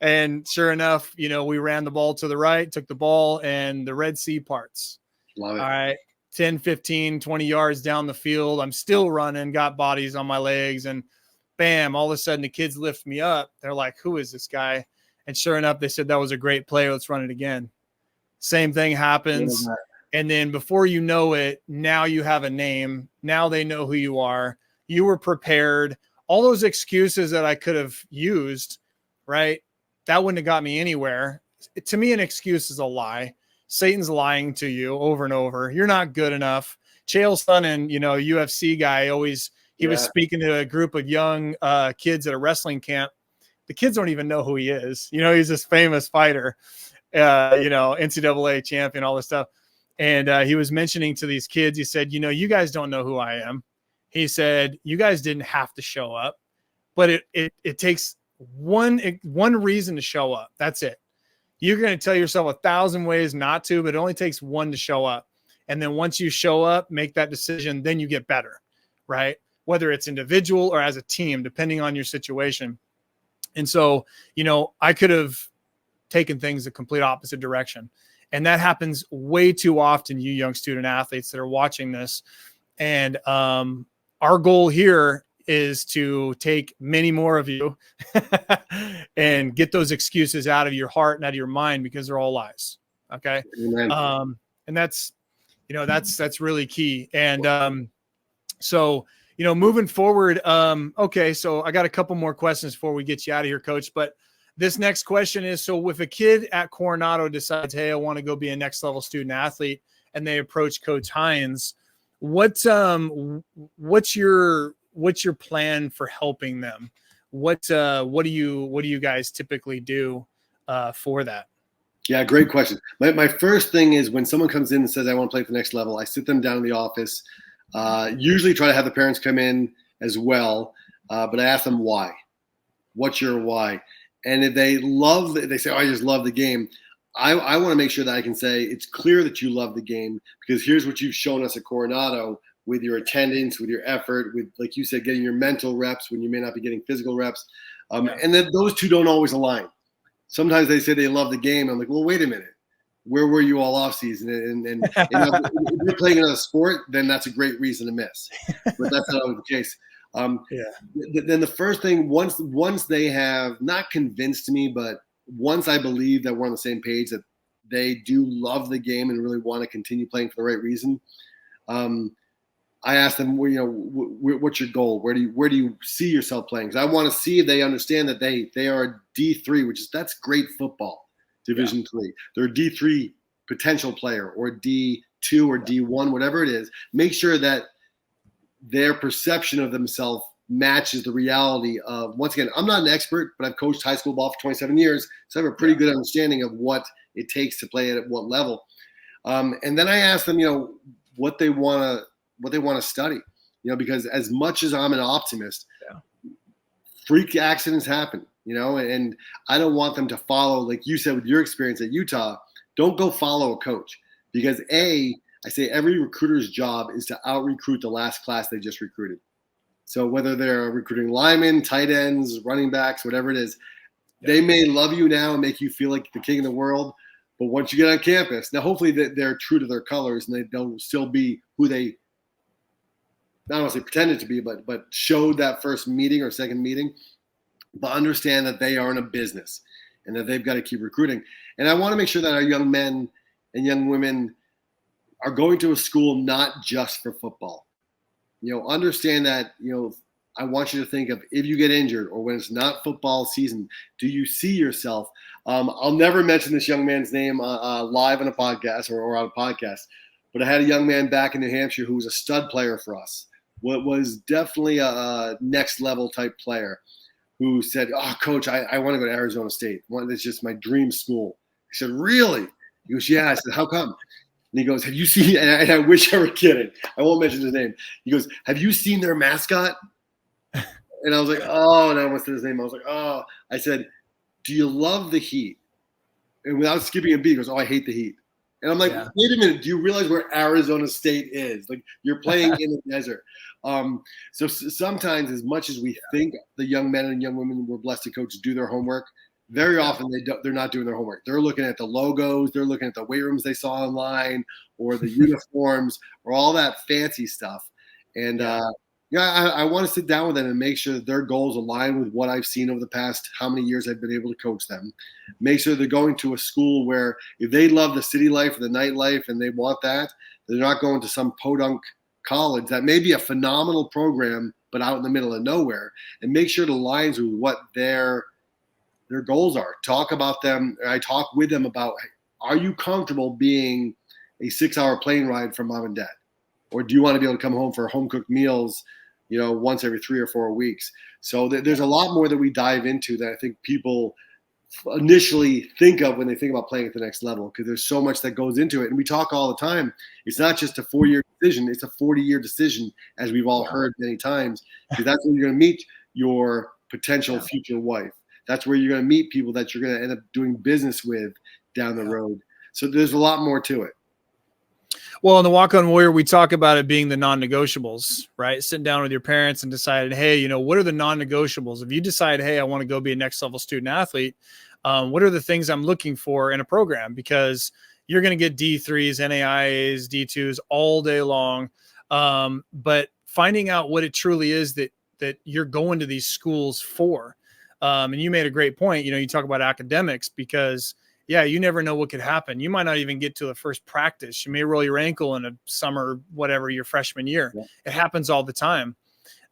And sure enough, we ran the ball to the right, took the ball, and the Red Sea parts. Love it. All right, 10, 15, 20 yards down the field. I'm still running, got bodies on my legs, and bam, all of a sudden the kids lift me up. They're like, who is this guy? And sure enough, they said, that was a great play. Let's run it again. Same thing happens. And then before you know it, now you have a name. Now they know who you are. You were prepared. All those excuses that I could have used, right? That wouldn't have got me anywhere. To me, an excuse is a lie. Satan's lying to you over and over. You're not good enough. Chael Sonnen, UFC guy, he was speaking to a group of young kids at a wrestling camp. The kids don't even know who he is. He's this famous fighter, NCAA champion, all this stuff. And he was mentioning to these kids, he said, you guys don't know who I am. He said, you guys didn't have to show up, but it takes one reason to show up. That's it. You're going to tell yourself 1,000 ways not to, but it only takes one to show up. And then once you show up, make that decision, then you get better, right? Whether it's individual or as a team, depending on your situation. And so, I could have taken things the complete opposite direction. And that happens way too often, you young student athletes that are watching this. And our goal here is to take many more of you and get those excuses out of your heart and out of your mind, because they're all lies. Okay. And that's really key. And so, moving forward, okay, so I got a couple more questions before we get you out of here, Coach. But this next question is, so if a kid at Coronado decides, hey, I want to go be a next level student athlete, and they approach Coach Hines, what's your plan for helping them? What do you guys typically do for that? Yeah, great question. My first thing is, when someone comes in and says, I want to play for the next level, I sit them down in the office, usually try to have the parents come in as well. But I ask them why. What's your why? And if they say, oh, I just love the game. I want to make sure that I can say, it's clear that you love the game, because here's what you've shown us at Coronado with your attendance, with your effort, with, like you said, getting your mental reps when you may not be getting physical reps. And then those two don't always align. Sometimes they say they love the game. I'm like, well, wait a minute. Where were you all off season? And if you're playing another sport, then that's a great reason to miss. But that's not always the case. Then the first thing, once they have not convinced me, but once I believe that we're on the same page, that they do love the game and really want to continue playing for the right reason, I ask them, what's your goal? Where do you see yourself playing? Because I want to see if they understand that they are a D3, that's great football, Division III. They're a D3 potential player, or D2 or D1, whatever it is. Make sure that their perception of themselves matches the reality of, once again, I'm not an expert, but I've coached high school ball for 27 years, so I have a pretty good understanding of what it takes to play at what level. And then I ask them, what they want to study, because as much as I'm an optimist, freak accidents happen, and I don't want them to follow, like you said with your experience at Utah, don't go follow a coach, because I say every recruiter's job is to out-recruit the last class they just recruited. So whether they're recruiting linemen, tight ends, running backs, whatever it is, they may love you now and make you feel like the king of the world, but once you get on campus, now hopefully they're true to their colors and they'll still be who they, not only pretended to be, but showed that first meeting or second meeting, but understand that they are in a business and that they've got to keep recruiting. And I want to make sure that our young men and young women are going to a school not just for football. Understand that, I want you to think of, if you get injured or when it's not football season, do you see yourself? I'll never mention this young man's name live on a podcast or on a podcast, but I had a young man back in New Hampshire who was a stud player for us. What was definitely a next level type player, who said, oh, Coach, I want to go to Arizona State. It's just my dream school. I said, really? He goes, yeah. I said, how come? And he goes, have you seen, and I wish I were kidding, I won't mention his name. He goes, have you seen their mascot? And I was like, oh, and I almost said his name. I was like, oh. I said, do you love the heat? And without skipping a beat, he goes, oh, I hate the heat. And I'm like, wait a minute, do you realize where Arizona State is? Like, you're playing in the desert. So sometimes, as much as we think the young men and young women we're blessed to coach do their homework, very often they're not doing their homework. They're looking at the logos, they're looking at the weight rooms they saw online, or the uniforms, or all that fancy stuff. And I want to sit down with them and make sure that their goals align with what I've seen over the past how many years I've been able to coach them. Make sure they're going to a school where if they love the city life or the nightlife and they want that, they're not going to some podunk college that may be a phenomenal program but out in the middle of nowhere. And make sure it aligns with what their goals are. Talk about them. I talk with them about, are you comfortable being a 6-hour plane ride from mom and dad? Or do you want to be able to come home for home-cooked meals, once every 3 or 4 weeks? So there's a lot more that we dive into that I think people initially think of when they think about playing at the next level, because there's so much that goes into it. And we talk all the time. It's not just a 4-year decision. It's a 40-year decision, as we've all heard many times, because that's when you're going to meet your potential future wife. That's where you're going to meet people that you're going to end up doing business with down the road. So there's a lot more to it. Well, in the Walk On Warrior, we talk about it being the non-negotiables, right? Sitting down with your parents and decided, hey, what are the non-negotiables? If you decide, hey, I want to go be a next level student athlete, what are the things I'm looking for in a program? Because you're going to get D3s, NAIAs, D2s all day long. But finding out what it truly is that you're going to these schools for. And you made a great point. You talk about academics because you never know what could happen. You might not even get to the first practice. You may roll your ankle in a summer, whatever, your freshman year. Yeah. It happens all the time.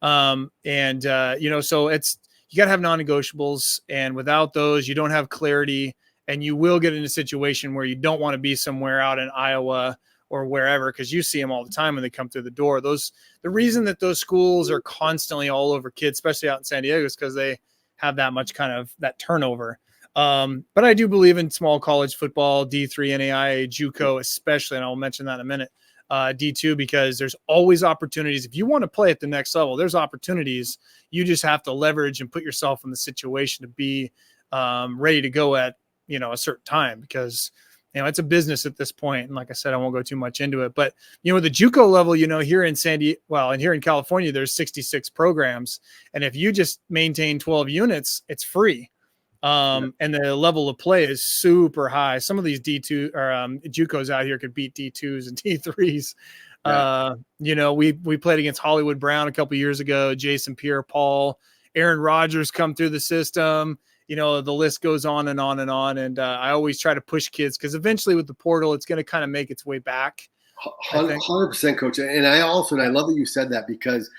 So you got to have non-negotiables. And without those, you don't have clarity, and you will get in a situation where you don't want to be somewhere out in Iowa or wherever, because you see them all the time when they come through the door. The reason that those schools are constantly all over kids, especially out in San Diego, is because they have that much kind of that turnover. But I do believe in small college football, D3, NAIA, JUCO, especially, and I'll mention that in a minute, D2, because there's always opportunities. If you want to play at the next level, there's opportunities. You just have to leverage and put yourself in the situation to be ready to go at, a certain time, because, it's a business at this point. And like I said, I won't go too much into it, but, the JUCO level, here in and here in California, there's 66 programs. And if you just maintain 12 units, it's free. And the level of play is super high. Some of these D2 or JUCOs out here could beat D2s and D3s. Yeah. We played against Hollywood Brown a couple years ago, Jason Pierre-Paul, Aaron Rodgers come through the system. The list goes on and on and on. And I always try to push kids, because eventually with the portal, it's going to kind of make its way back. 100%, Coach. And I love that you said that, because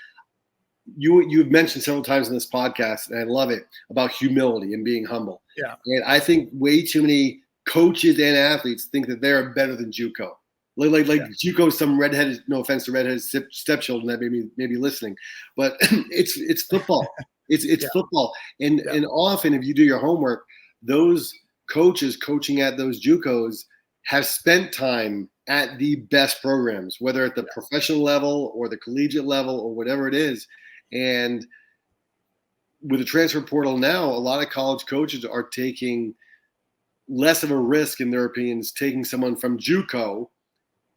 you've mentioned several times in this podcast, and I love it, about humility and being humble. Yeah. And I think way too many coaches and athletes think that they're better than JUCO. Like JUCO is some redheaded, no offense to redheaded stepchildren that may be listening, but it's football. It's football. And often, if you do your homework, those coaches coaching at those JUCOs have spent time at the best programs, whether at the professional level or the collegiate level or whatever it is. And with the transfer portal now, a lot of college coaches are taking less of a risk, in their opinions, taking someone from JUCO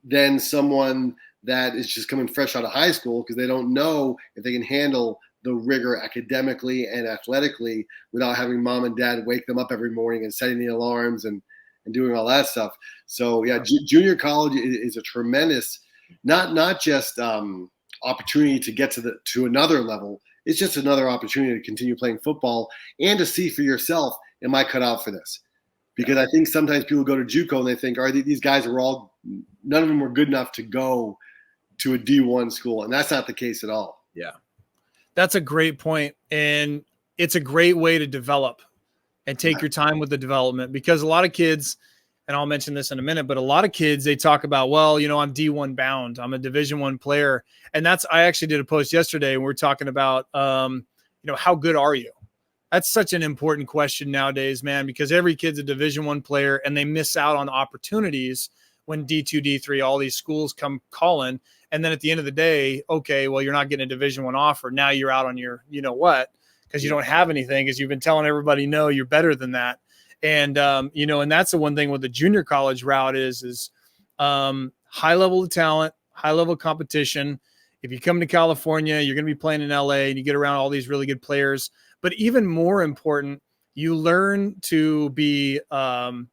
than someone that is just coming fresh out of high school, because they don't know if they can handle the rigor academically and athletically without having mom and dad wake them up every morning and setting the alarms and doing all that stuff. So junior college is a tremendous, not just opportunity to get to another level. It's just another opportunity to continue playing football and to see for yourself, am I cut out for this? Because I think sometimes people go to JUCO and they think, these guys none of them were good enough to go to a D1 school. And that's not the case at all. Yeah. That's a great point. And it's a great way to develop and take your time with the development, because a lot of kids, and I'll mention this in a minute, but a lot of kids, they talk about, well, I'm D1 bound. I'm a Division I player. And I actually did a post yesterday and we're talking about, how good are you? That's such an important question nowadays, man, because every kid's a Division I player and they miss out on opportunities when D2, D3, all these schools come calling. And then at the end of the day, okay, well, you're not getting a Division I offer. Now you're out on your, because you don't have anything, because you've been telling everybody, no, you're better than that. And, and that's the one thing with the junior college route is High level of talent, high level competition. If you come to California, you're going to be playing in LA and you get around all these really good players. But even more important, you learn to be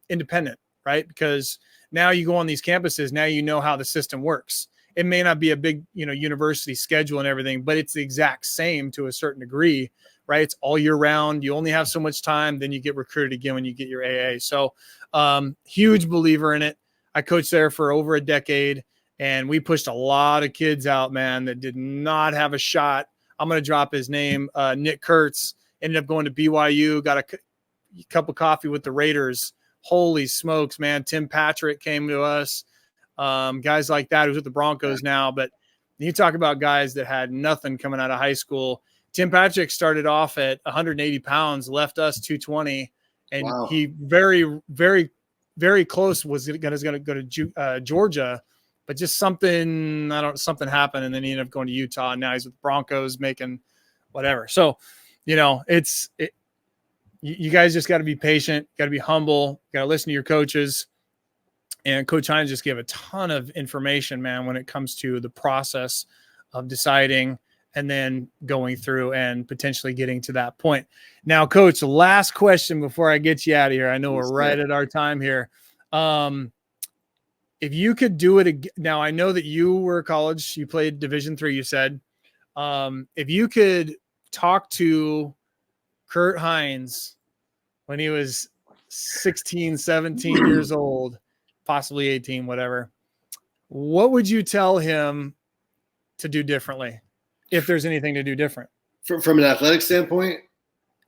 independent, right? Because now you go on these campuses, now you know how the system works. It may not be a big, university schedule and everything, but it's the exact same to a certain degree, right? It's all year round. You only have so much time. Then you get recruited again when you get your AA. So huge believer in it. I coached there for over a decade, and we pushed a lot of kids out, man, that did not have a shot. I'm going to drop his name. Nick Kurtz ended up going to BYU, got a cup of coffee with the Raiders. Holy smokes, man. Tim Patrick came to us. Guys like that who's with the Broncos now. But you talk about guys that had nothing coming out of high school. Tim Patrick started off at 180 pounds, left us 220, and Wow. he very, very, very close was going to go to Georgia, but just something happened, and then he ended up going to Utah, and now he's with the Broncos making whatever. So, you guys just got to be patient, got to be humble, got to listen to your coaches. And Coach Hines just gave a ton of information, man, when it comes to the process of deciding and then going through and potentially getting to that point. Now, Coach, last question before I get you out of here. I know we're right at our time here. If you could do it again, now I know that you were college, you played Division III, you said. If you could talk to Kurt Hines when he was 16, 17 years old, possibly 18, whatever, what would you tell him to do differently, if there's anything to do different? From an athletic standpoint?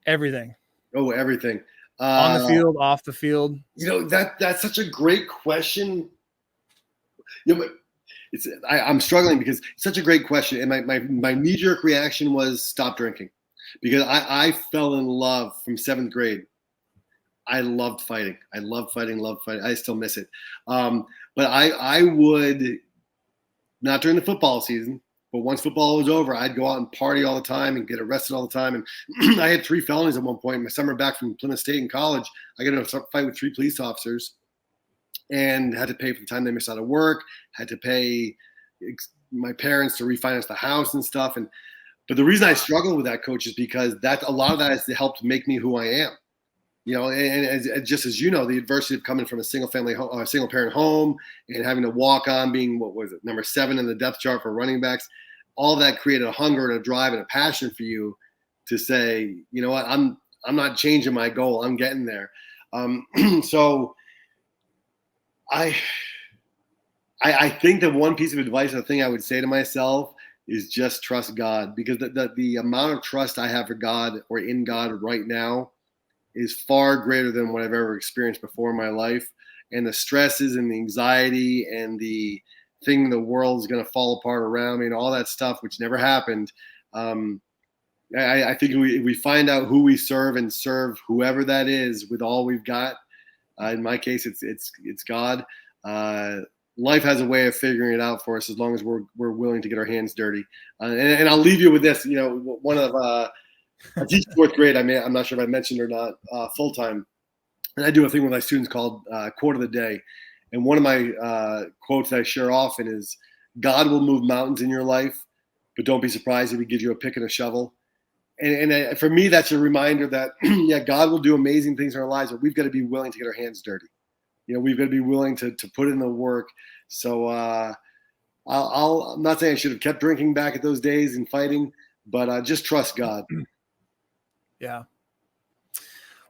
Everything. On the field, off the field. That's such a great question. I'm struggling because it's such a great question. And my knee-jerk reaction was stop drinking, because I fell in love from 7th grade. I loved fighting. Loved fighting. I still miss it. But I would, not during the football season, but once football was over, I'd go out and party all the time and get arrested all the time. And I had 3 felonies at one point. My summer back from Plymouth State in college, I got in a fight with 3 police officers and had to pay for the time they missed out of work, had to pay my parents to refinance the house and stuff. But the reason I struggle with that, Coach, is because a lot of that has helped make me who I am. And just as you know, the adversity of coming from a single parent home and having to walk on being, number 7 in the depth chart for running backs, all of that created a hunger and a drive and a passion for you to say, you know what, I'm not changing my goal. I'm getting there. So I think that one piece of advice, the thing I would say to myself, is just trust God, because the amount of trust I have for God or in God right now is far greater than what I've ever experienced before in my life. And the stresses and the anxiety and the thing the world's going to fall apart around me and all that stuff, which never happened. I think we find out who we serve and serve whoever that is with all we've got. In my case, it's God. Life has a way of figuring it out for us as long as we're willing to get our hands dirty. And I'll leave you with this. One of I teach 4th grade. I'm not sure if I mentioned or not, full time, and I do a thing with my students called Quote of the Day. And one of my quotes that I share often is, "God will move mountains in your life, but don't be surprised if He gives you a pick and a shovel." And for me, that's a reminder that God will do amazing things in our lives, but we've got to be willing to get our hands dirty. We've got to be willing to put in the work. So I'm not saying I should have kept drinking back at those days and fighting, but just trust God. Yeah.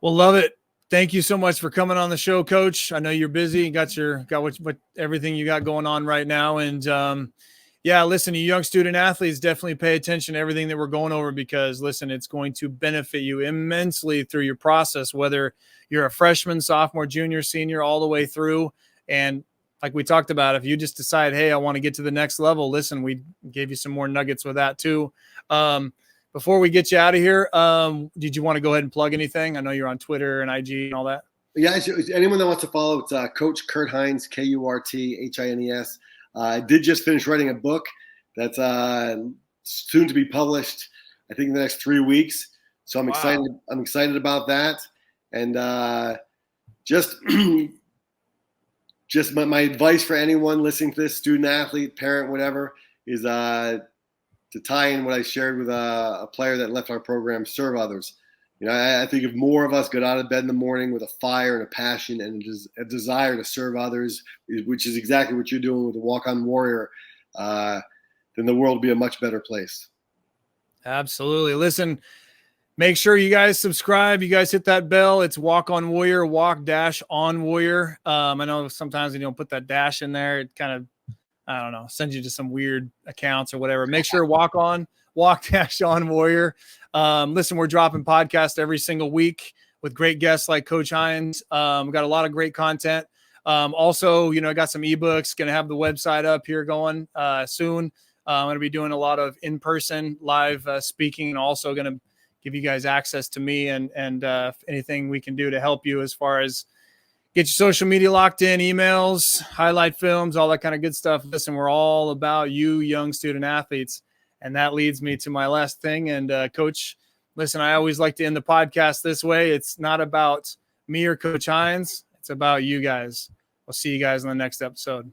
Well, love it. Thank you so much for coming on the show, Coach. I know you're busy and got what everything you got going on right now. And listen, you young student athletes, definitely pay attention to everything that we're going over, because listen, it's going to benefit you immensely through your process, whether you're a freshman, sophomore, junior, senior, all the way through. And like we talked about, if you just decide, hey, I want to get to the next level, listen, we gave you some more nuggets with that too. Before we get you out of here, did you want to go ahead and plug anything? I know you're on Twitter and IG and all that. Yeah, anyone that wants to follow, it's Coach Kurt Hines, KurtHines. I did just finish writing a book that's soon to be published, I think in the next 3 weeks. So I'm excited. I'm excited about that. And just just my advice for anyone listening to this, student, athlete, parent, whatever, is to tie in what I shared with a player that left our program, serve others. I think if more of us got out of bed in the morning with a fire and a passion and a desire to serve others, which is exactly what you're doing with the Walk-On Warrior, then the world would be a much better place. Absolutely. Listen, make sure you guys subscribe. You guys hit that bell. It's Walk-On Warrior, Walk-On Warrior. I know sometimes when you don't put that dash in there, it kind of, I don't know, sends you to some weird accounts or whatever. Make sure Walk-On Warrior. Listen, we're dropping podcasts every single week with great guests like Coach Hines. We've got a lot of great content. Also, I got some ebooks, going to have the website up here going soon. I'm going to be doing a lot of in-person live speaking, and also going to give you guys access to me and anything we can do to help you as far as get your social media locked in, emails, highlight films, all that kind of good stuff. Listen, we're all about you young student athletes. And that leads me to my last thing. And Coach, listen, I always like to end the podcast this way. It's not about me or Coach Hines. It's about you guys. I'll see you guys in the next episode.